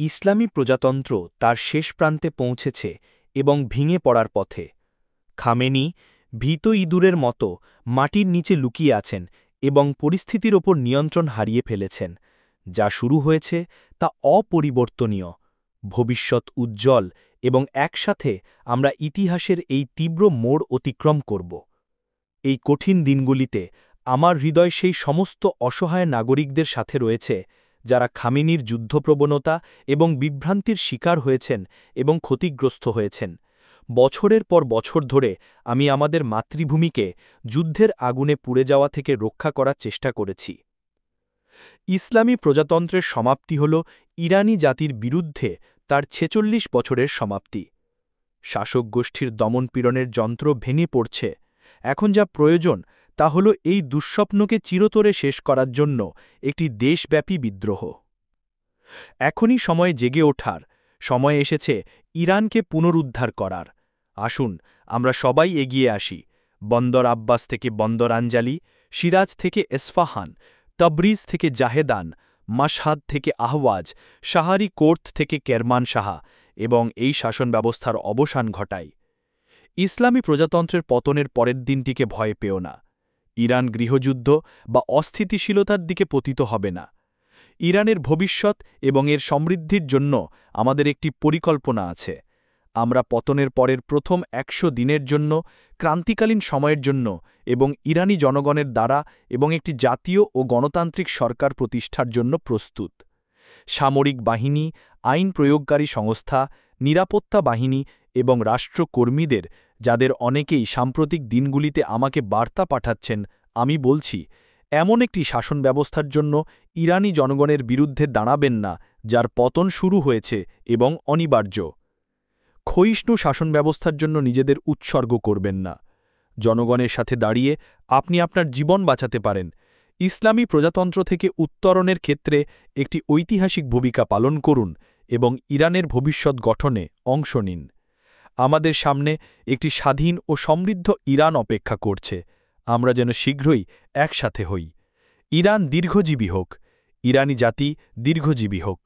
ইসলামী প্রজাতন্ত্র তার শেষ প্রান্তে পৌঁছেছে এবং ভেঙে পড়ার পথে। খামেনি ভীত ইঁদুরের মতো মাটির নিচে লুকিয়ে আছেন এবং পরিস্থিতির ওপর নিয়ন্ত্রণ হারিয়ে ফেলেছেন। যা শুরু হয়েছে তা অপরিবর্তনীয়, ভবিষ্যৎ উজ্জ্বল এবং একসাথে আমরা ইতিহাসের এই তীব্র মোড় অতিক্রম করব। এই কঠিন দিনগুলিতে আমার হৃদয় সেই সমস্ত অসহায় নাগরিকদের সাথে রয়েছে যারা খামেনির যুদ্ধপ্রবণতা এবং বিভ্রান্তির শিকার হয়েছেন এবং ক্ষতিগ্রস্ত হয়েছেন। বছরের পর বছর ধরে আমি আমাদের মাতৃভূমিকে যুদ্ধের আগুনে পুড়ে যাওয়া থেকে রক্ষা করার চেষ্টা করেছি। ইসলামী প্রজাতন্ত্রের সমাপ্তি হল ইরানি জাতির বিরুদ্ধে তার ৪৬ বছরের সমাপ্তি। শাসক গোষ্ঠীর দমনপীড়নের যন্ত্র ভেঙে পড়ছে। এখন যা প্রয়োজন তা হল এই দুঃস্বপ্নকে চিরতরে শেষ করার জন্য একটি দেশব্যাপী বিদ্রোহ। এখনই সময় জেগে ওঠার, সময় এসেছে ইরানকে পুনরুদ্ধার করার। আসুন আমরা সবাই এগিয়ে আসি। বন্দর আব্বাস থেকে বন্দর আঞ্জালি, সিরাজ থেকে এসফাহান, তবরিজ থেকে জাহেদান, মাশহাদ থেকে আহওয়াজ, শাহারি কোর্ট থেকে কেরমান শাহা এবং এই শাসন ব্যবস্থার অবসান ঘটাই। ইসলামী প্রজাতন্ত্রের পতনের পরের দিনটিকে ভয় পেও না। ইরান গৃহযুদ্ধ বা অস্থিতিশীলতার দিকে পতিত হবে না। ইরানের ভবিষ্যৎ এবং এর সমৃদ্ধির জন্য আমাদের একটি পরিকল্পনা আছে। আমরা পতনের পরের প্রথম ১০০ দিনের জন্য, ক্রান্তিকালীন সময়ের জন্য এবং ইরানি জনগণের দ্বারা এবং একটি জাতীয় ও গণতান্ত্রিক সরকার প্রতিষ্ঠার জন্য প্রস্তুত। সামরিক বাহিনী, আইন প্রয়োগকারী সংস্থা, নিরাপত্তা বাহিনী এবং রাষ্ট্রকর্মীদের, যাদের অনেকেই সাম্প্রতিক দিনগুলিতে আমাকে বার্তা পাঠাচ্ছেন, আমি বলছি, এমন একটি শাসন ব্যবস্থার জন্য ইরানি জনগণের বিরুদ্ধে দাঁড়াবেন না যার পতন শুরু হয়েছে এবং অনিবার্য। ক্ষয়িষ্ণু শাসন ব্যবস্থার জন্য নিজেদের উৎসর্গ করবেন না। জনগণের সাথে দাঁড়িয়ে আপনি আপনার জীবন বাঁচাতে পারেন। ইসলামী প্রজাতন্ত্র থেকে উত্তরণের ক্ষেত্রে একটি ঐতিহাসিক ভূমিকা পালন করুন এবং ইরানের ভবিষ্যৎ গঠনে অংশ নিন। আমাদের সামনে একটি স্বাধীন ও সমৃদ্ধ ইরান অপেক্ষা করছে। আমরা যেন শীঘ্রই একসাথে হই। ইরান দীর্ঘজীবী হোক। ইরানি জাতি দীর্ঘজীবী হোক।